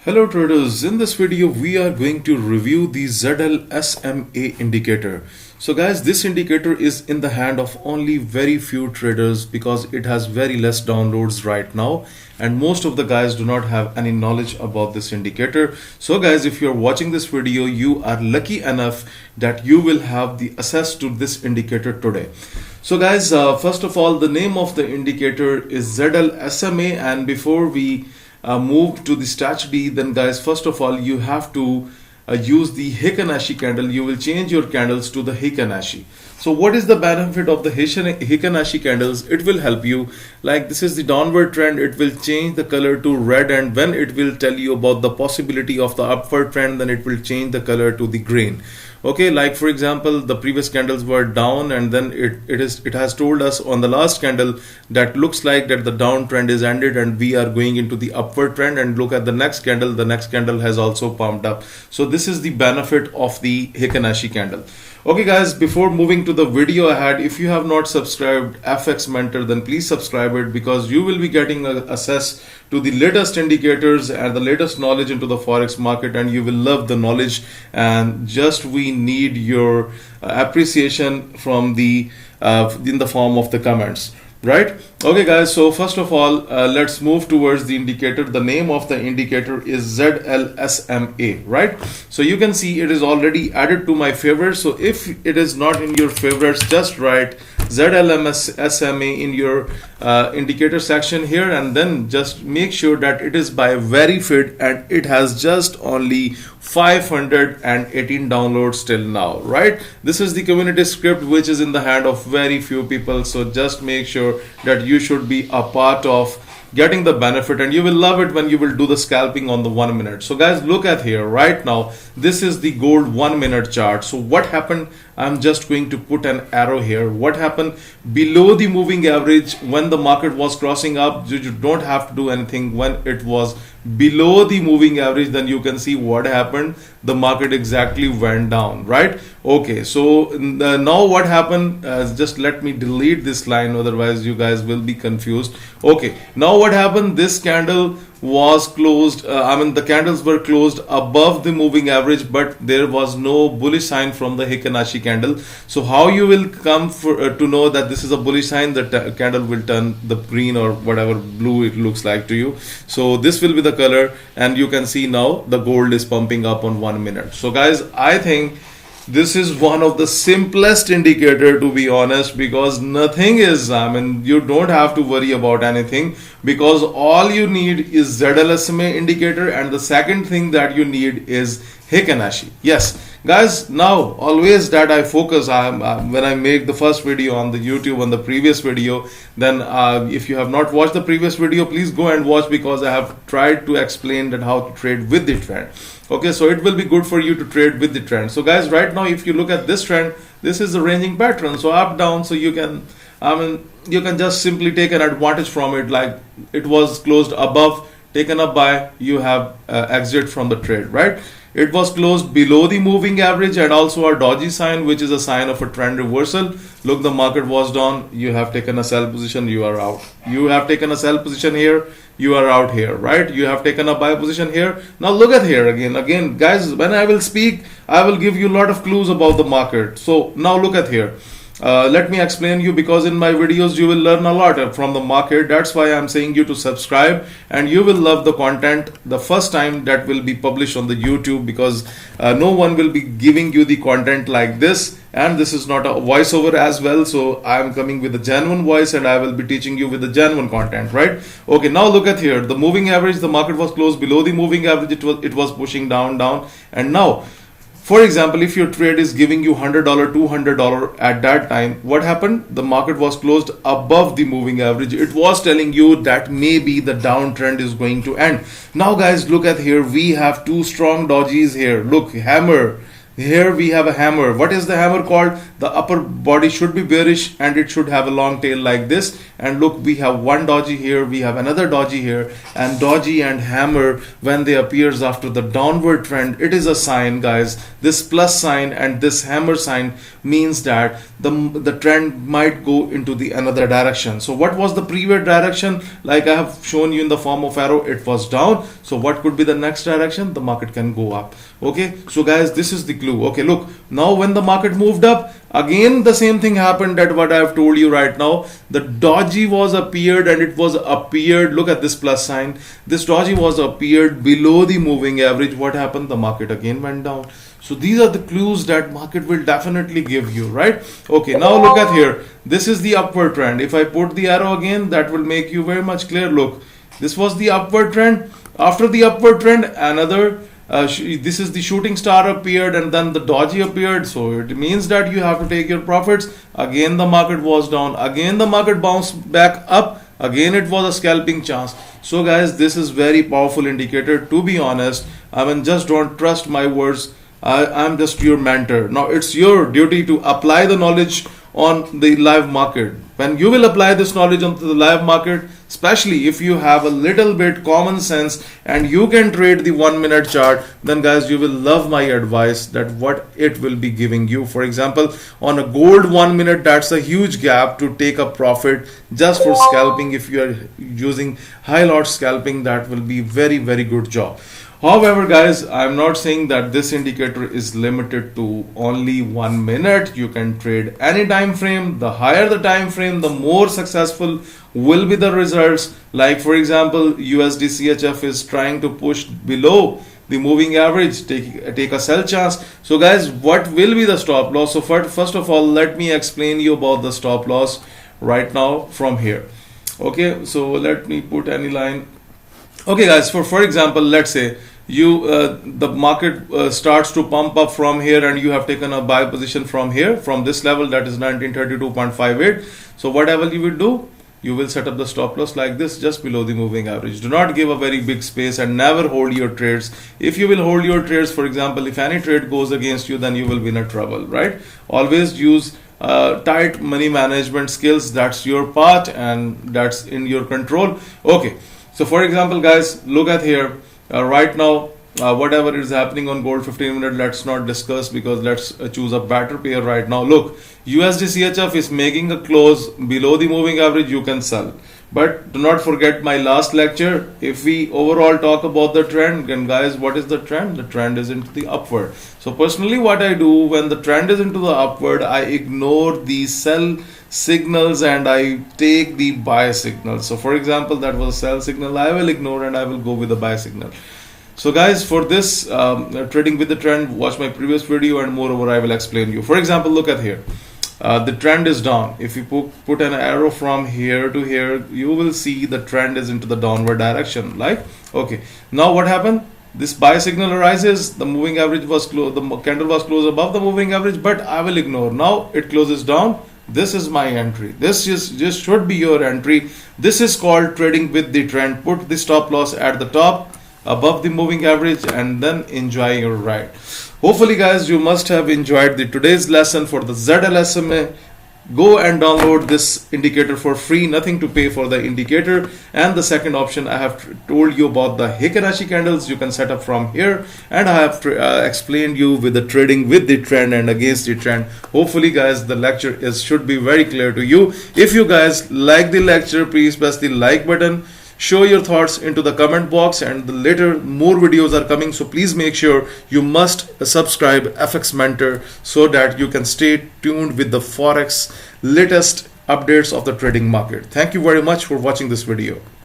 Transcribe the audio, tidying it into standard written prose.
Hello traders, in this video we are going to review the ZLSMA indicator. So guys, this indicator is in the hand of only very few traders because it has very less downloads right now and most of the guys do not have any knowledge about this indicator. So guys, if you're watching this video, you are lucky enough that you will have the access to this indicator today. So guys, first of all, the name of the indicator is ZLSMA, and before we move to the strategy, then guys, first of all you have to use the Heikin Ashi candle. You will change your candles to the Heikin Ashi. So what is the benefit of the Heikin Ashi candles? It will help you, like this is the downward trend, it will change the color to red, and when it will tell you about the possibility of the upward trend, then it will change the color to the green. Okay, like for example, the previous candles were down and then it has told us on the last candle that looks like that the downtrend is ended and we are going into the upward trend, and look at the next candle has also pumped up. So this is the benefit of the Heikin Ashi candle. Okay guys, before moving to the video ahead, if you have not subscribed FX Mentor, then please subscribe it, because you will be getting access to the latest indicators and the latest knowledge into the Forex market, and you will love the knowledge, and just we need your appreciation from the in the form of the comments. Right? Okay guys, so first of all, let's move towards the indicator. The name of the indicator is ZLSMA, right? So you can see it is already added to my favorites. So if it is not in your favorites, just write ZLSMA in your indicator section here, and then just make sure that it is by verified and it has just only 518 downloads till now, right? This is the community script which is in the hand of very few people, so just make sure that you should be a part of getting the benefit, and you will love it when you will do the scalping on the 1 minute. So guys, look at here right now, this is the gold 1 minute chart. So what happened? I'm just going to put an arrow here. What happened below the moving average when the market was crossing up? You don't have to do anything. When it was below the moving average, then you can see what happened. The market exactly went down, right? Okay, so now what happened? Just let me delete this line, otherwise you guys will be confused. Okay, now what happened? This candle was closed, the candles were closed above the moving average, but there was no bullish sign from the Heikin Ashi candle. So how you will come to know that this is a bullish sign? The candle will turn the green or whatever blue it looks like to you. So this will be the color, and you can see now the gold is pumping up on 1 minute. So guys, I think this is one of the simplest indicator, to be honest, because nothing is, you don't have to worry about anything, because all you need is ZLSMA indicator, and the second thing that you need is Heikin Ashi. Yes guys, now always that I focus when I make the first video on the YouTube, on the previous video, then if you have not watched the previous video, please go and watch, because I have tried to explain that how to trade with the trend. Okay, so it will be good for you to trade with the trend. So guys, right now if you look at this trend, this is a ranging pattern, so up down, so you can you can just simply take an advantage from it. Like it was closed above, taken up by, you have exit from the trade, right? It was closed below the moving average and also a dodgy sign, which is a sign of a trend reversal. Look, the market was down, you have taken a sell position, you are out. You have taken a sell position here, you are out here, right? You have taken a buy position here. Now look at here again guys, when I will speak, I will give you a lot of clues about the market. So now look at here. Let me explain you, because in my videos you will learn a lot from the market. That's why I'm saying you to subscribe, and you will love the content the first time that will be published on the YouTube, because no one will be giving you the content like this, and this is not a voiceover as well. So I'm coming with a genuine voice and I will be teaching you with the genuine content, right? Okay, now look at here, the moving average, the market was closed below the moving average, it was pushing down, and now, for example, if your trade is giving you $100, $200 at that time, what happened? The market was closed above the moving average. It was telling you that maybe the downtrend is going to end. Now guys, look at here, we have two strong dodges here. Look, hammer here we have a hammer. What is the hammer called? The upper body should be bearish and it should have a long tail like this. And look, we have one doji here, we have another doji here, and doji and hammer, when they appears after the downward trend, it is a sign, guys. This plus sign and this hammer sign means that the trend might go into the another direction. So what was the previous direction? Like I have shown you in the form of arrow, it was down. So what could be the next direction? The market can go up. Okay, so guys, this is the clue. Okay, look, now when the market moved up, again the same thing happened that what I have told you right now. The doji was appeared and it was appeared, look at this plus sign, this doji was appeared below the moving average. What happened? The market again went down. So these are the clues that market will definitely give you, right? Okay, now look at here, this is the upward trend. If I put the arrow again, that will make you very much clear. Look, this was the upward trend. After the upward trend, another this is the shooting star appeared and then the doji appeared. So it means that you have to take your profits. Again the market was down, again the market bounced back up, again it was a scalping chance. So guys, this is very powerful indicator. To be honest, I mean, just don't trust my words. I'm just your mentor. Now it's your duty to apply the knowledge on the live market. When you will apply this knowledge onto the live market, especially if you have a little bit common sense and you can trade the 1 minute chart, then guys, you will love my advice that what it will be giving you. For example, on a gold 1 minute, that's a huge gap to take a profit just for scalping. If you are using high lot scalping, that will be very, very good job. However, guys, I'm not saying that this indicator is limited to only 1 minute. You can trade any time frame. The higher the time frame, the more successful will be the results. Like for example, USD CHF is trying to push below the moving average, take a sell chance. So guys, what will be the stop loss? So first of all, let me explain you about the stop loss right now from here. Okay, so let me put any line. Okay guys, for example, let's say you the market starts to pump up from here and you have taken a buy position from here, from this level, that is 1932.58. so whatever you will do, you will set up the stop loss like this, just below the moving average. Do not give a very big space and never hold your trades. If you will hold your trades, for example, if any trade goes against you, then you will be in a trouble, right? Always use tight money management skills. That's your part and that's in your control. Okay, so for example, guys, look at here. Right now, whatever is happening on gold 15 minute, let's not discuss, because let's choose a better pair right now. Look, USD CHF is making a close below the moving average. You can sell, but do not forget my last lecture. If we overall talk about the trend, then guys, what is the trend? The trend is into the upward. So personally, what I do when the trend is into the upward, I ignore the sell signals and I take the buy signal. So for example, that was a sell signal, I will ignore and I will go with the buy signal. So guys, for this trading with the trend, watch my previous video and moreover I will explain you. For example, look at here, the trend is down. If you put an arrow from here to here, you will see the trend is into the downward direction. Like, okay, now what happened? This buy signal arises, the moving average was closed, the candle was closed above the moving average, but I will ignore. Now it closes down. This is my entry. This should be your entry. This is called trading with the trend. Put the stop loss at the top above the moving average and then enjoy your ride. Hopefully guys, you must have enjoyed today's lesson for the ZLSMA. Go and download this indicator for free, nothing to pay for the indicator. And the second option, I have told you about the Heikin Ashi candles. You can set up from here, and I have explained you with the trading with the trend and against the trend. Hopefully guys, the lecture should be very clear to you. If you guys like the lecture, please press the like button. Show your thoughts into the comment box, and the later more videos are coming, so please make sure you must subscribe FX Mentor so that you can stay tuned with the Forex latest updates of the trading market. Thank you very much for watching this video.